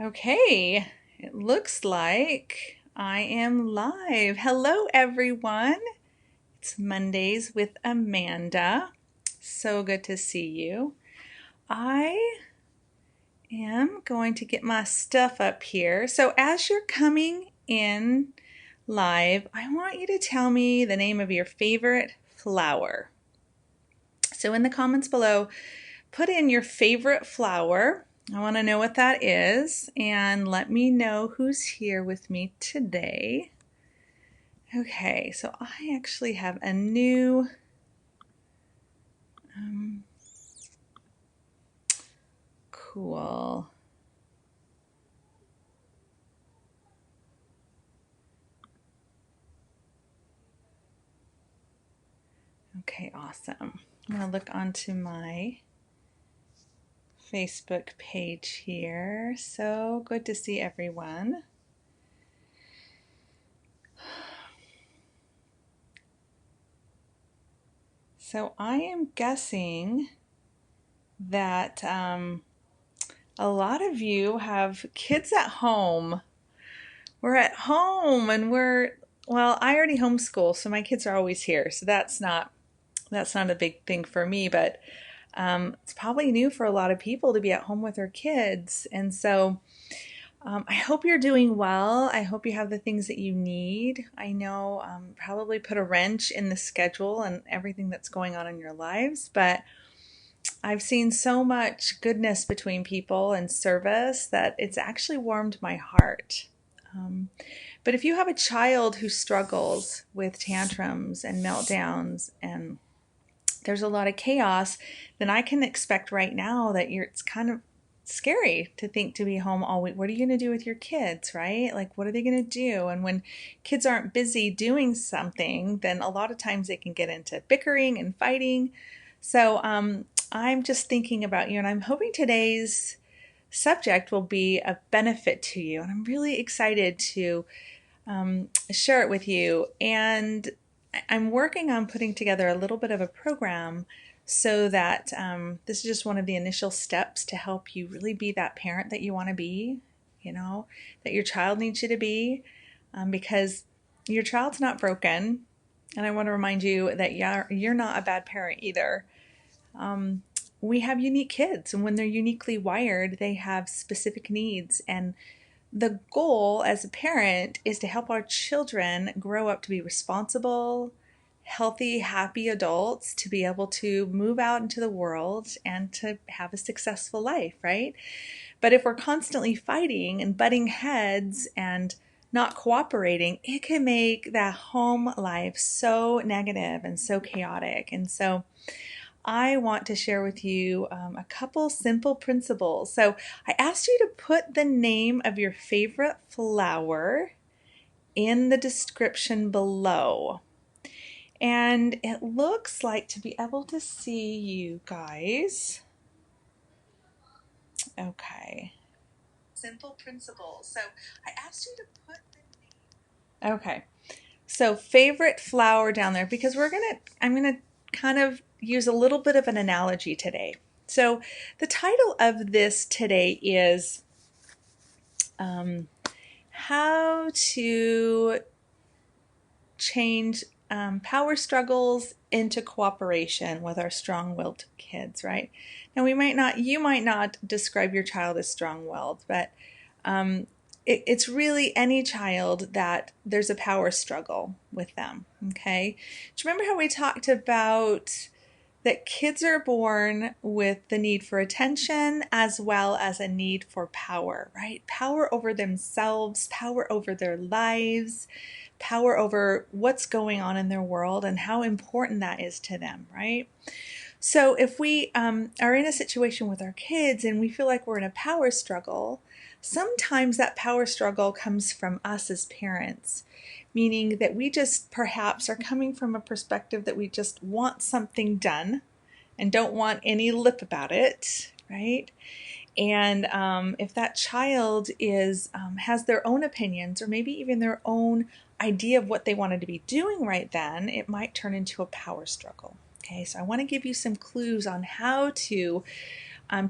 Okay, it looks like I am live. Hello, everyone. It's Mondays with Amanda. So good to see you. I am going to get my stuff up here. So, as you're coming in live, I want you to tell me the name of your favorite flower. So, in the comments below, put in your favorite flower. I want to know what that is, and let me know who's here with me today. Okay, so I actually have a new cool. Okay, awesome. I'm going to look onto my Facebook page here. So good to see everyone. So I am guessing that a lot of you have kids at home. We're at home and well, I already homeschool, so my kids are always here. So that's not a big thing for me, but it's probably new for a lot of people to be at home with their kids. And so I hope you're doing well. I hope you have the things that you need. I know probably put a wrench in the schedule and everything that's going on in your lives, but I've seen so much goodness between people and service that it's actually warmed my heart. But if you have a child who struggles with tantrums and meltdowns and there's a lot of chaos, then I can expect right now that it's kind of scary to think to be home all week. What are you going to do with your kids, right? Like, what are they going to do? And when kids aren't busy doing something, then a lot of times they can get into bickering and fighting. So I'm just thinking about you, and I'm hoping today's subject will be a benefit to you. And I'm really excited to share it with you. And I'm working on putting together a little bit of a program so that this is just one of the initial steps to help you really be that parent that you want to be, that your child needs you to be, because your child's not broken. And I want to remind you that you're not a bad parent either. We have unique kids, and when they're uniquely wired, they have specific needs. And the goal as a parent is to help our children grow up to be responsible, healthy, happy adults, to be able to move out into the world and to have a successful life, right? But if we're constantly fighting and butting heads and not cooperating, it can make that home life so negative and so chaotic. And so I want to share with you a couple simple principles. So I asked you to put the name of your favorite flower in the description below. And it looks like, to be able to see you guys, okay. Simple principles. So I asked you to put the name. Okay. So favorite flower down there, because I'm gonna kind of use a little bit of an analogy today. So the title of this today is how to change power struggles into cooperation with our strong-willed kids, right? Now you might not describe your child as strong-willed, but it's really any child that there's a power struggle with them, okay? Do you remember how we talked about that kids are born with the need for attention as well as a need for power, right? Power over themselves, power over their lives, power over what's going on in their world and how important that is to them, right? So if we are in a situation with our kids and we feel like we're in a power struggle, sometimes that power struggle comes from us as parents, meaning that we just perhaps are coming from a perspective that we just want something done and don't want any lip about it, right? And if that child has their own opinions or maybe even their own idea of what they wanted to be doing right then, it might turn into a power struggle. Okay, so I want to give you some clues on how to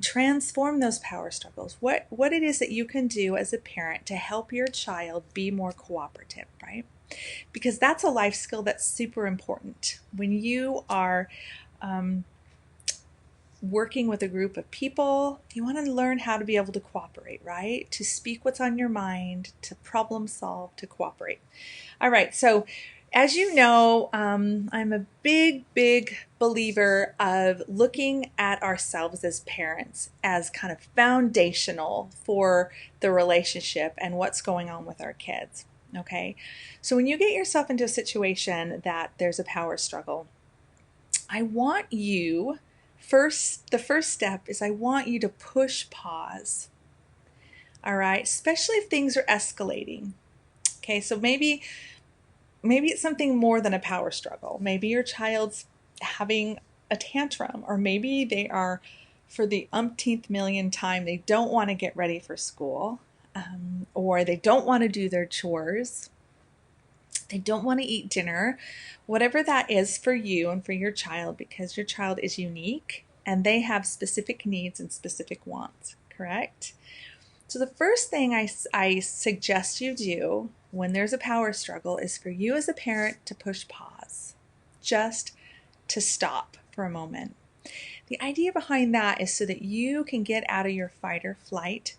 transform those power struggles. What it is that you can do as a parent to help your child be more cooperative, right? Because that's a life skill that's super important. When you are working with a group of people, you want to learn how to be able to cooperate, right? To speak what's on your mind, to problem solve, to cooperate. All right, so as you know, I'm a big believer of looking at ourselves as parents as kind of foundational for the relationship and what's going on with our kids. Okay, so when you get yourself into a situation that there's a power struggle, I want you the first step is I want you to push pause. All right, especially if things are escalating. Okay, so maybe it's something more than a power struggle. Maybe your child's having a tantrum, or maybe they are, for the umpteenth million time, they don't want to get ready for school, or they don't want to do their chores. They don't want to eat dinner, whatever that is for you and for your child, because your child is unique and they have specific needs and specific wants, correct? So the first thing I suggest you do when there's a power struggle is for you as a parent to push pause, just to stop for a moment. The idea behind that is so that you can get out of your fight or flight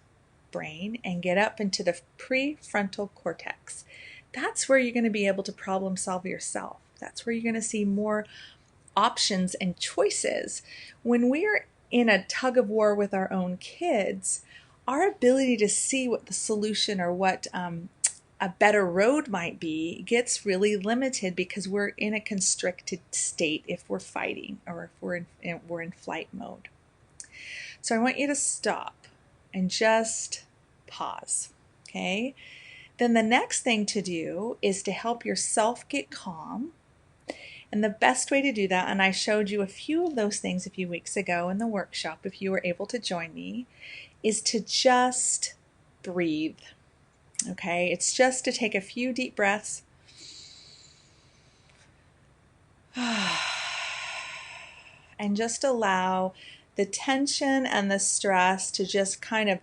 brain and get up into the prefrontal cortex. That's where you're going to be able to problem solve yourself. That's where you're going to see more options and choices. When we're in a tug of war with our own kids, our ability to see what the solution or what a better road might be gets really limited because we're in a constricted state if we're fighting or if we're in flight mode. So I want you to stop and just pause, okay? Then the next thing to do is to help yourself get calm. And the best way to do that, and I showed you a few of those things a few weeks ago in the workshop if you were able to join me, is to just breathe. Okay, it's just to take a few deep breaths. And just allow the tension and the stress to just kind of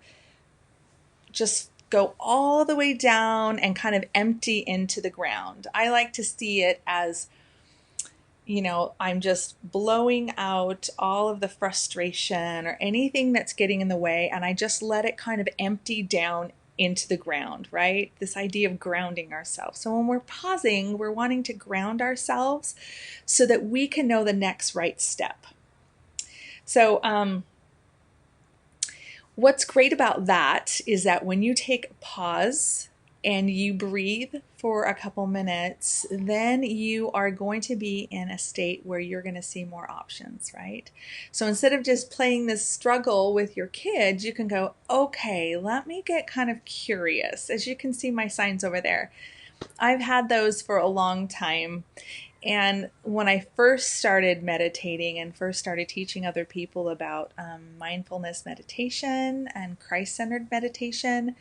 just go all the way down and kind of empty into the ground. I like to see it as, I'm just blowing out all of the frustration or anything that's getting in the way, and I just let it kind of empty down into the ground, right? This idea of grounding ourselves. So when we're pausing, we're wanting to ground ourselves so that we can know the next right step. So, what's great about that is that when you take a pause and you breathe for a couple minutes, then you are going to be in a state where you're going to see more options, right? So instead of just playing this struggle with your kids, you can go, okay, let me get kind of curious. As you can see my signs over there, I've had those for a long time. And when I first started meditating and first started teaching other people about mindfulness meditation and Christ-centered meditation,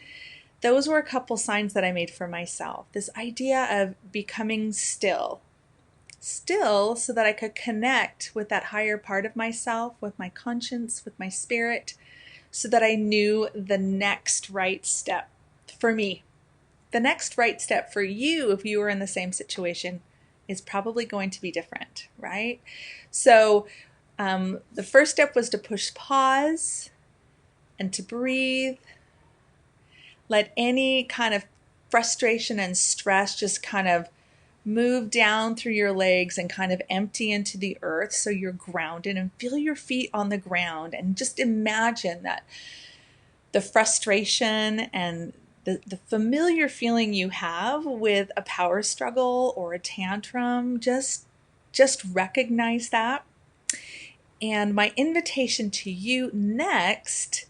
those were a couple signs that I made for myself. This idea of becoming still so that I could connect with that higher part of myself, with my conscience, with my spirit, so that I knew the next right step for me. The next right step for you, if you were in the same situation, is probably going to be different, right? So the first step was to push pause and to breathe. Let any kind of frustration and stress just kind of move down through your legs and kind of empty into the earth so you're grounded, and feel your feet on the ground, and just imagine that the frustration and the familiar feeling you have with a power struggle or a tantrum, just recognize that. And my invitation to you next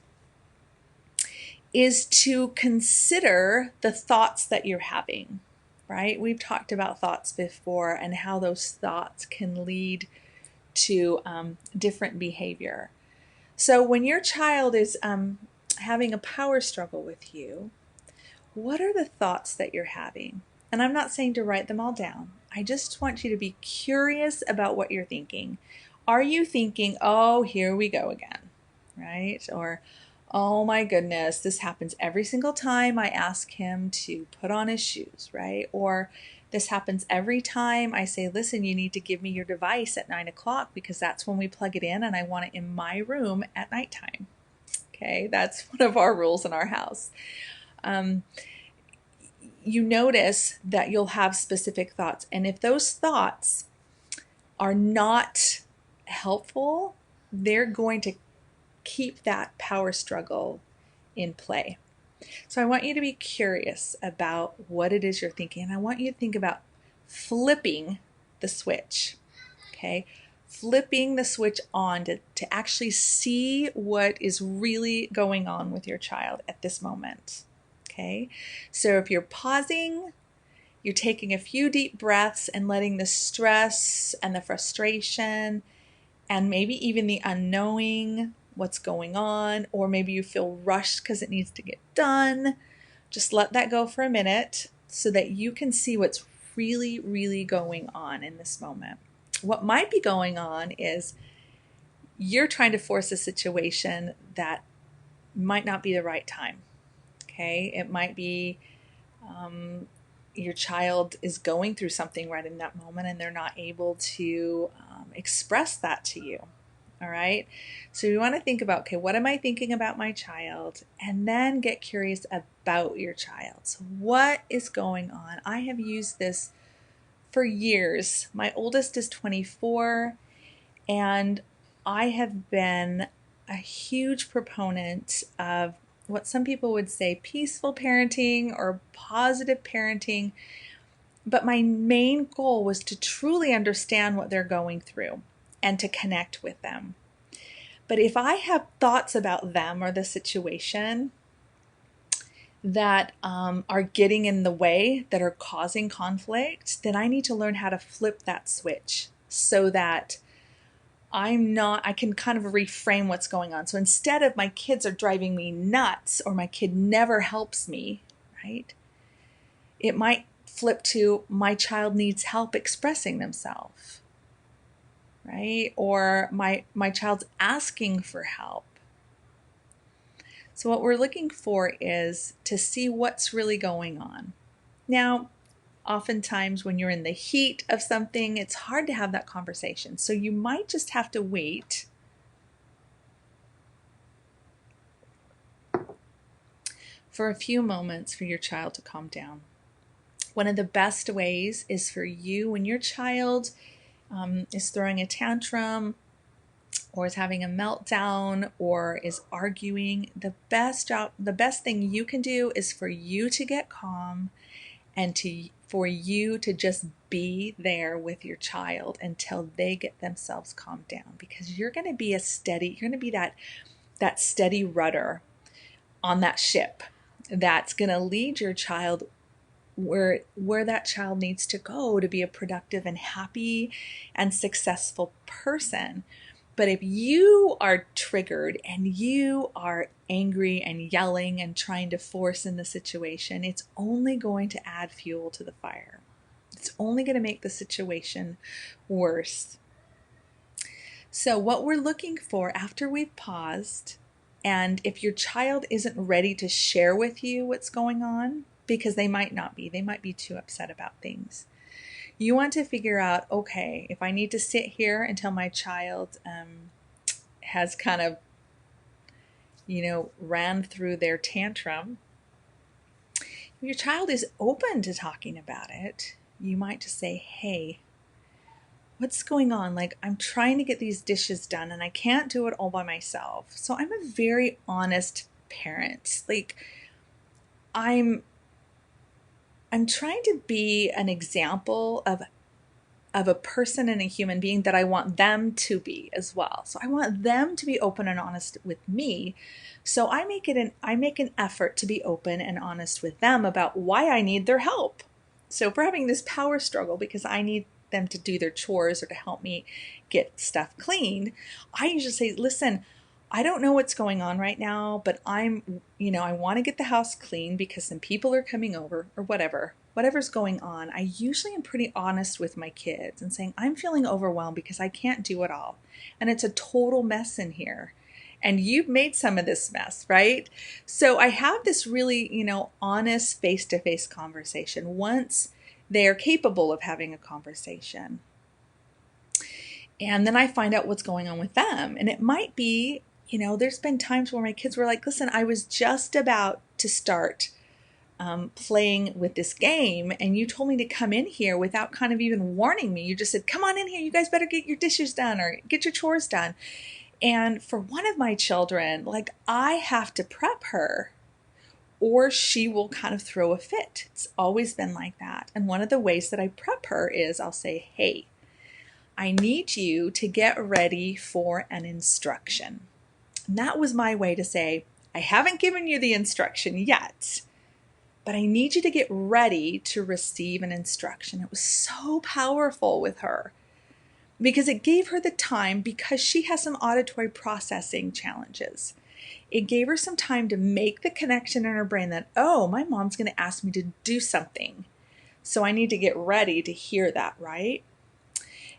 is to consider the thoughts that you're having, right? We've talked about thoughts before and how those thoughts can lead to different behavior. So when your child is having a power struggle with you, what are the thoughts that you're having? And I'm not saying to write them all down. I just want you to be curious about what you're thinking. Are you thinking, oh, here we go again? right? Or, oh my goodness, this happens every single time I ask him to put on his shoes, right? Or this happens every time I say, listen, you need to give me your device at 9 o'clock because that's when we plug it in and I want it in my room at nighttime. Okay, that's one of our rules in our house. You notice that you'll have specific thoughts. And if those thoughts are not helpful, they're going to keep that power struggle in play. So I want you to be curious about what it is you're thinking. And I want you to think about flipping the switch. Okay? Flipping the switch on to actually see what is really going on with your child at this moment. Okay? So if you're pausing, you're taking a few deep breaths and letting the stress and the frustration and maybe even the unknowing what's going on, or maybe you feel rushed because it needs to get done. Just let that go for a minute so that you can see what's really, really going on in this moment. What might be going on is you're trying to force a situation that might not be the right time. Okay, it might be your child is going through something right in that moment and they're not able to express that to you. All right. So you want to think about, okay, what am I thinking about my child? And then get curious about your child. So what is going on? I have used this for years. My oldest is 24, and I have been a huge proponent of what some people would say peaceful parenting or positive parenting. But my main goal was to truly understand what they're going through and to connect with them. But if I have thoughts about them or the situation that are getting in the way, that are causing conflict, then I need to learn how to flip that switch so that I can kind of reframe what's going on. So instead of my kids are driving me nuts or my kid never helps me, right? It might flip to my child needs help expressing themselves, right? Or my child's asking for help. So what we're looking for is to see what's really going on. Now, oftentimes when you're in the heat of something, it's hard to have that conversation. So you might just have to wait for a few moments for your child to calm down. One of the best ways is for you, when your child is throwing a tantrum or is having a meltdown or is arguing, the best thing you can do is for you to get calm and for you to just be there with your child until they get themselves calmed down, because you're going to be that steady rudder on that ship that's going to lead your child where that child needs to go to be a productive and happy and successful person. But if you are triggered and you are angry and yelling and trying to force in the situation, it's only going to add fuel to the fire. It's only going to make the situation worse. So what we're looking for after we've paused, and if your child isn't ready to share with you what's going on, because they might be too upset about things. You want to figure out, okay, if I need to sit here until my child has kind of, ran through their tantrum. If your child is open to talking about it, you might just say, hey, what's going on? Like, I'm trying to get these dishes done and I can't do it all by myself. So I'm a very honest parent. Like, I'm trying to be an example of a person and a human being that I want them to be as well. So I want them to be open and honest with me. So I make an effort to be open and honest with them about why I need their help. So if we're having this power struggle because I need them to do their chores or to help me get stuff cleaned, I usually say, listen, I don't know what's going on right now, but I want to get the house clean because some people are coming over or whatever's going on. I usually am pretty honest with my kids and saying, I'm feeling overwhelmed because I can't do it all. And it's a total mess in here. and you've made some of this mess, right? So I have this really, honest face-to-face conversation once they are capable of having a conversation. And then I find out what's going on with them. And it might be, there's been times where my kids were like, listen, I was just about to start playing with this game, and you told me to come in here without kind of even warning me. You just said, come on in here, you guys better get your dishes done or get your chores done. And for one of my children, like, I have to prep her or she will kind of throw a fit. It's always been like that. And one of the ways that I prep her is I'll say, hey, I need you to get ready for an instruction. And that was my way to say, I haven't given you the instruction yet, but I need you to get ready to receive an instruction. It was so powerful with her because it gave her the time, because she has some auditory processing challenges. It gave her some time to make the connection in her brain that, oh, my mom's going to ask me to do something. So I need to get ready to hear that, right?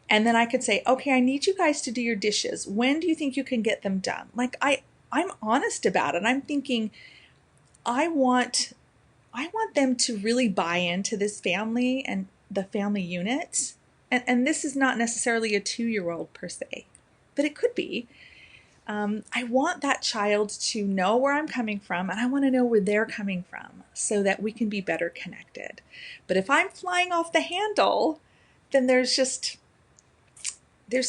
And then I could say, okay, I need you guys to do your dishes. When do you think you can get them done? Like, I'm honest about it. I'm thinking, I want them to really buy into this family and the family unit. And this is not necessarily a 2-year-old per se, but it could be. I want that child to know where I'm coming from, and I want to know where they're coming from so that we can be better connected. But if I'm flying off the handle, then there's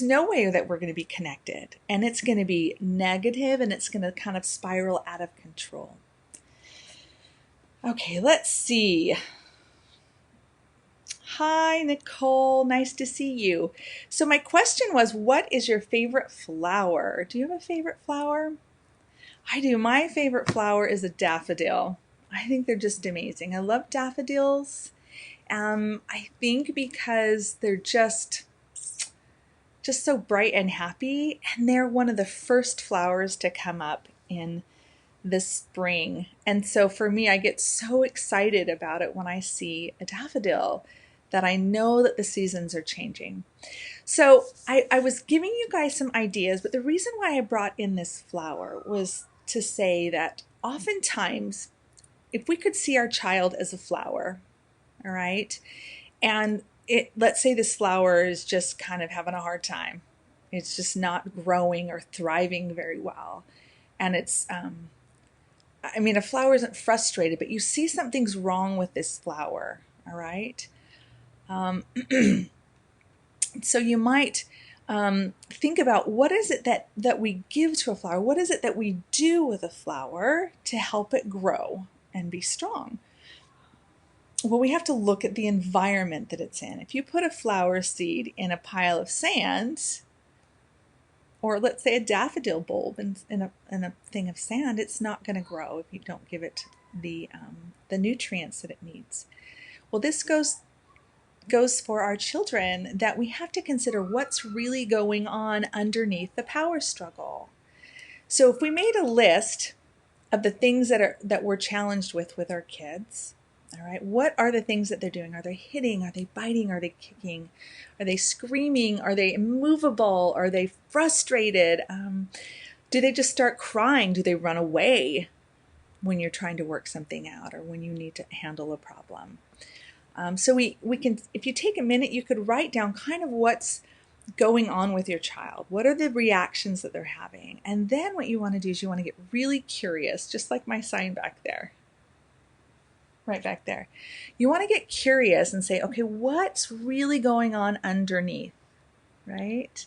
no way that we're going to be connected, and it's going to be negative, and it's going to kind of spiral out of control. Okay, let's see. Hi, Nicole. Nice to see you. So my question was, what is your favorite flower? Do you have a favorite flower? I do. My favorite flower is a daffodil. I think they're just amazing. I love daffodils. I think because they're just so bright and happy, and they're one of the first flowers to come up in the spring. And so for me, I get so excited about it when I see a daffodil that I know that the seasons are changing. So I was giving you guys some ideas, but the reason why I brought in this flower was to say that oftentimes, if we could see our child as a flower, all right, and let's say this flower is just kind of having a hard time. It's just not growing or thriving very well. And it's, a flower isn't frustrated, but you see something's wrong with this flower, all right? So you might think about, what is it that we give to a flower? What is it that we do with a flower to help it grow and be strong? Well, we have to look at the environment that it's in. If you put a flower seed in a pile of sand, or let's say a daffodil bulb in a thing of sand, it's not going to grow if you don't give it the nutrients that it needs. Well, this goes for our children, that we have to consider what's really going on underneath the power struggle. So if we made a list of the things that we're challenged with our kids, all right, what are the things that they're doing? Are they hitting? Are they biting? Are they kicking? Are they screaming? Are they immovable? Are they frustrated? Do they just start crying? Do they run away when you're trying to work something out or when you need to handle a problem? So we can, if you take a minute, you could write down kind of what's going on with your child. What are the reactions that they're having? And then what you want to do is you want to get really curious, just like my sign back there. Right back there. You want to get curious and say, okay, what's really going on underneath, right?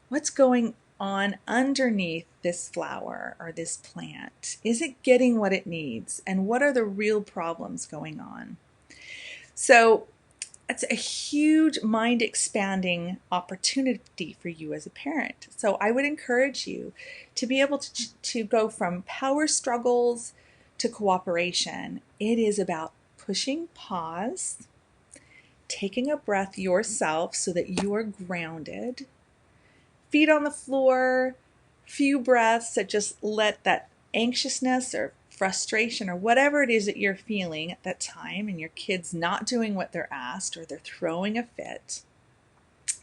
What's going on underneath this flower or this plant? Is it getting what it needs? And what are the real problems going on? So it's a huge mind-expanding opportunity for you as a parent. So I would encourage you to be able to go from power struggles to cooperation. It is about pushing pause, taking a breath yourself so that you are grounded, feet on the floor, few breaths that just let that anxiousness or frustration or whatever it is that you're feeling at that time, and your kid's not doing what they're asked or they're throwing a fit,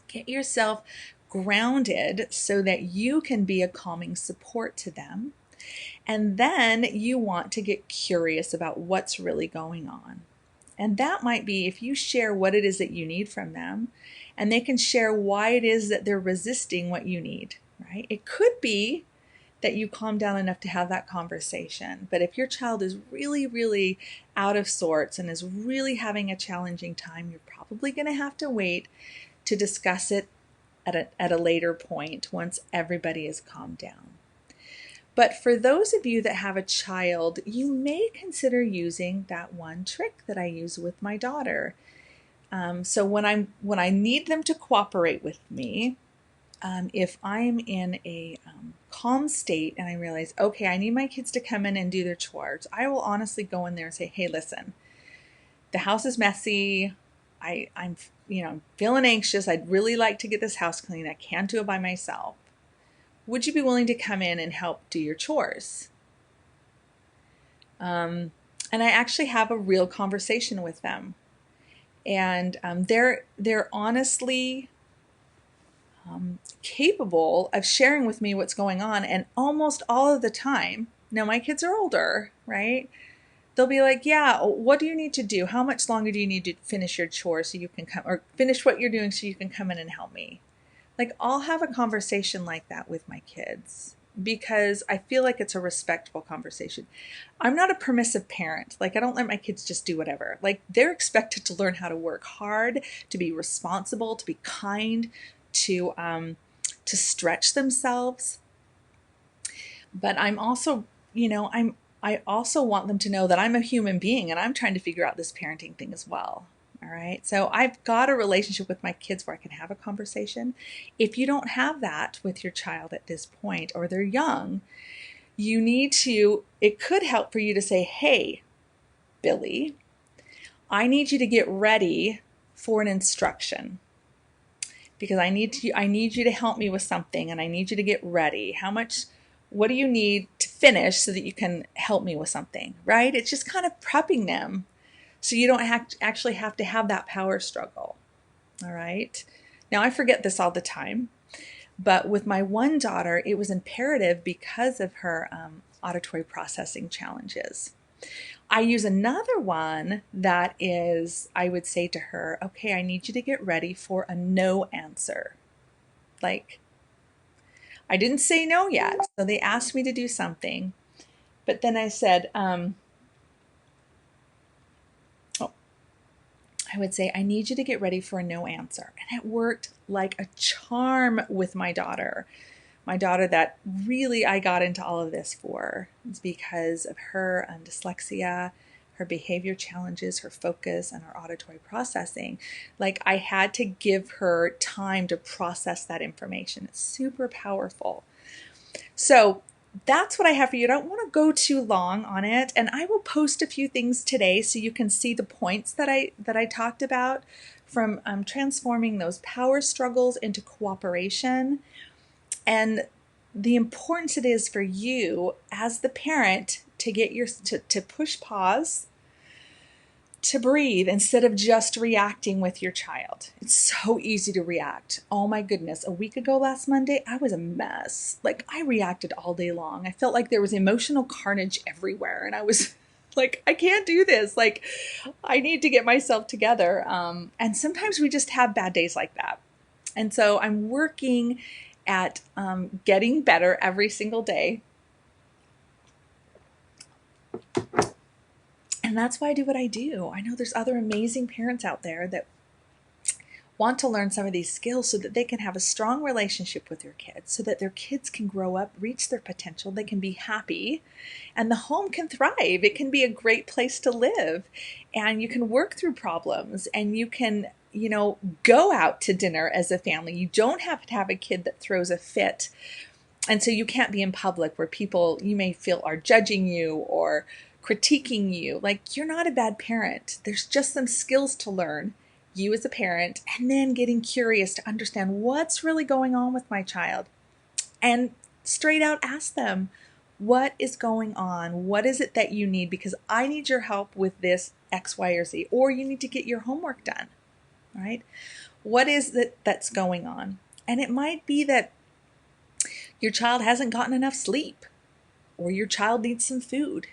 get yourself grounded so that you can be a calming support to them. And then you want to get curious about what's really going on. And that might be if you share what it is that you need from them, and they can share why it is that they're resisting what you need, right? It could be that you calm down enough to have that conversation. But if your child is really, really out of sorts and is really having a challenging time, you're probably going to have to wait to discuss it at a later point once everybody is calmed down. But for those of you that have a child, you may consider using that one trick that I use with my daughter. So when I need them to cooperate with me, if I'm in a calm state and I realize, okay, I need my kids to come in and do their chores, I will honestly go in there and say, hey, listen, the house is messy. I'm feeling anxious. I'd really like to get this house clean. I can't do it by myself. Would you be willing to come in and help do your chores? And I actually have a real conversation with them. And they're honestly capable of sharing with me what's going on. And almost all of the time, now my kids are older, right? They'll be like, yeah, what do you need to do? How much longer do you need to finish your chores so you can come, or finish what you're doing so you can come in and help me? Like, I'll have a conversation like that with my kids because I feel like it's a respectful conversation. I'm not a permissive parent. Like, I don't let my kids just do whatever. Like, they're expected to learn how to work hard, to be responsible, to be kind, to stretch themselves. But I'm also, I also want them to know that I'm a human being and I'm trying to figure out this parenting thing as well. All right. So I've got a relationship with my kids where I can have a conversation. If you don't have that with your child at this point, or they're young, it could help for you to say, hey, Billy, I need you to get ready for an instruction because I need you to help me with something and I need you to get ready. What do you need to finish so that you can help me with something, right? It's just kind of prepping them so you don't actually have to have that power struggle, all right? Now, I forget this all the time, but with my one daughter, it was imperative because of her auditory processing challenges. I use another one that is, I would say to her, okay, I need you to get ready for a no answer. Like, I didn't say no yet, so they asked me to do something, but then I said, I would say, I need you to get ready for a no answer. And it worked like a charm with my daughter. My daughter that really I got into all of this for. It's because of her dyslexia, her behavior challenges, her focus, and her auditory processing. Like, I had to give her time to process that information. It's super powerful. So that's what I have for you. I don't want to go too long on it, and I will post a few things today so you can see the points that I talked about from transforming those power struggles into cooperation, and the importance it is for you as the parent to get to push pause, to breathe instead of just reacting with your child. It's so easy to react. Oh my goodness. A week ago last Monday, I was a mess. Like, I reacted all day long. I felt like there was emotional carnage everywhere. And I was like, I can't do this. Like, I need to get myself together. And sometimes we just have bad days like that. And so I'm working at getting better every single day. And that's why I do what I do. I know there's other amazing parents out there that want to learn some of these skills so that they can have a strong relationship with their kids, so that their kids can grow up, reach their potential, they can be happy, and the home can thrive. It can be a great place to live, and you can work through problems, and you can, go out to dinner as a family. You don't have to have a kid that throws a fit, and so you can't be in public where people you may feel are judging you or critiquing you. Like, you're not a bad parent. There's just some skills to learn, you as a parent, and then getting curious to understand what's really going on with my child. And straight out ask them, what is going on? What is it that you need? Because I need your help with this X, Y, or Z. Or you need to get your homework done, right? What is it that's going on? And it might be that your child hasn't gotten enough sleep, or your child needs some food.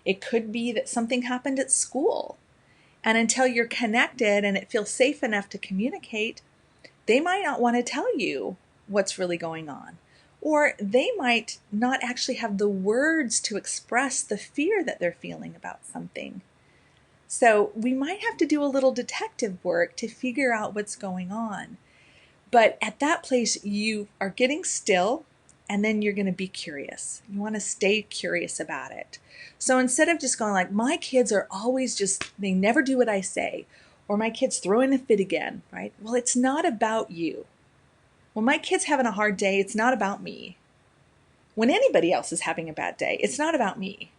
It could be that something happened at school. And until you're connected and it feels safe enough to communicate, they might not want to tell you what's really going on. Or they might not actually have the words to express the fear that they're feeling about something. So we might have to do a little detective work to figure out what's going on. But at that place, you are getting still, and then you're going to be curious. You want to stay curious about it. So instead of just going like, my kids are always they never do what I say, or my kid's throwing a fit again, right? Well, it's not about you. When my kid's having a hard day, it's not about me. When anybody else is having a bad day, it's not about me.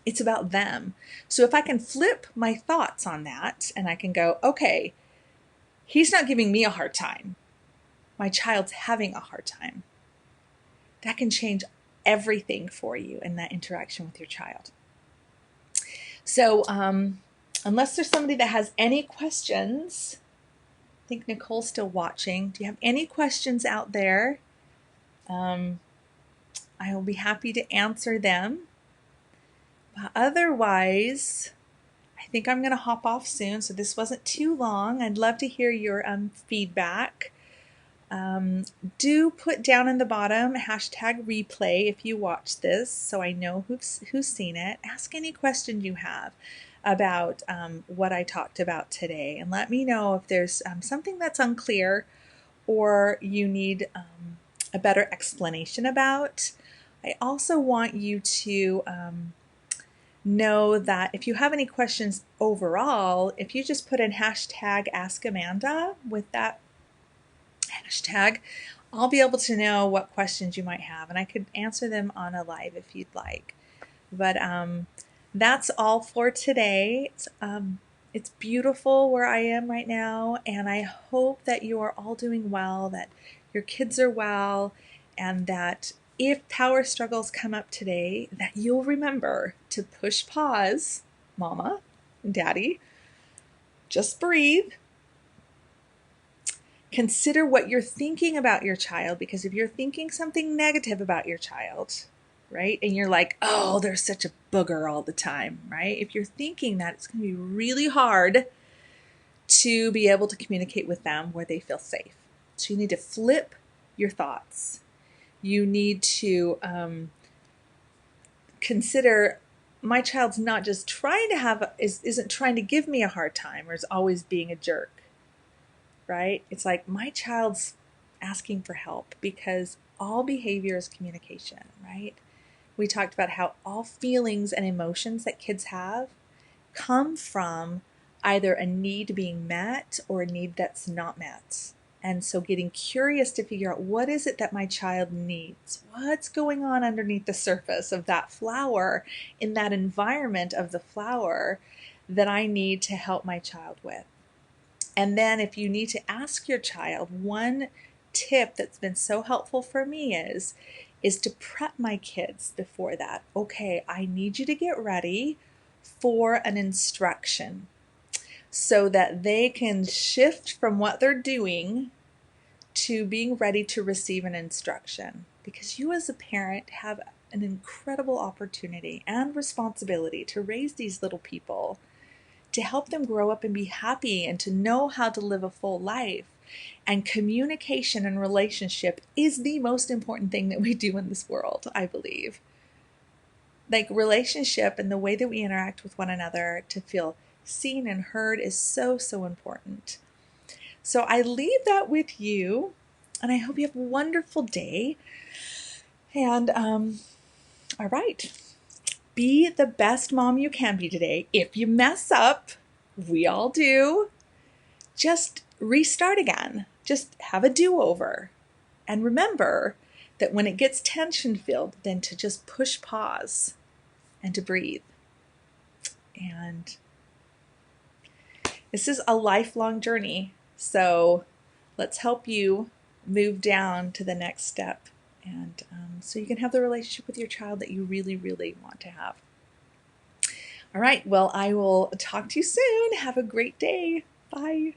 It's about them. So if I can flip my thoughts on that, and I can go, okay, he's not giving me a hard time. My child's having a hard time. That can change everything for you in that interaction with your child. So unless there's somebody that has any questions, I think Nicole's still watching. Do you have any questions out there? I will be happy to answer them. But otherwise, I think I'm going to hop off soon, so this wasn't too long. I'd love to hear your feedback. Do put down in the bottom #replay if you watch this, so I know who's seen it. Ask any question you have about what I talked about today, and let me know if there's something that's unclear or you need a better explanation about. I also want you to know that if you have any questions overall, if you just put in #AskAmanda with that hashtag, I'll be able to know what questions you might have, and I could answer them on a live if you'd like. But that's all for today. It's beautiful where I am right now, and I hope that you are all doing well, that your kids are well, and that if power struggles come up today, that you'll remember to push pause, mama and daddy, just breathe. Consider what you're thinking about your child, because if you're thinking something negative about your child, right, and you're like, oh, they're such a booger all the time, right? If you're thinking that, it's going to be really hard to be able to communicate with them where they feel safe. So you need to flip your thoughts. You need to consider, my child's not just trying to isn't trying to give me a hard time or is always being a jerk, right? It's like my child's asking for help, because all behavior is communication, right? We talked about how all feelings and emotions that kids have come from either a need being met or a need that's not met. And so getting curious to figure out, what is it that my child needs? What's going on underneath the surface of that flower, in that environment of the flower, that I need to help my child with? And then if you need to ask your child, one tip that's been so helpful for me is to prep my kids before that. Okay, I need you to get ready for an instruction, so that they can shift from what they're doing to being ready to receive an instruction. Because you as a parent have an incredible opportunity and responsibility to raise these little people, to help them grow up and be happy and to know how to live a full life. And communication and relationship is the most important thing that we do in this world, I believe. Like, relationship and the way that we interact with one another to feel seen and heard is so, so important. So I leave that with you, and I hope you have a wonderful day. And all right, be the best mom you can be today. If you mess up, we all do, just restart again. Just have a do-over. And remember that when it gets tension-filled, then to just push pause and to breathe. And this is a lifelong journey, so let's help you move down to the next step, and so you can have the relationship with your child that you really, really want to have. All right, well, I will talk to you soon. Have a great day. Bye.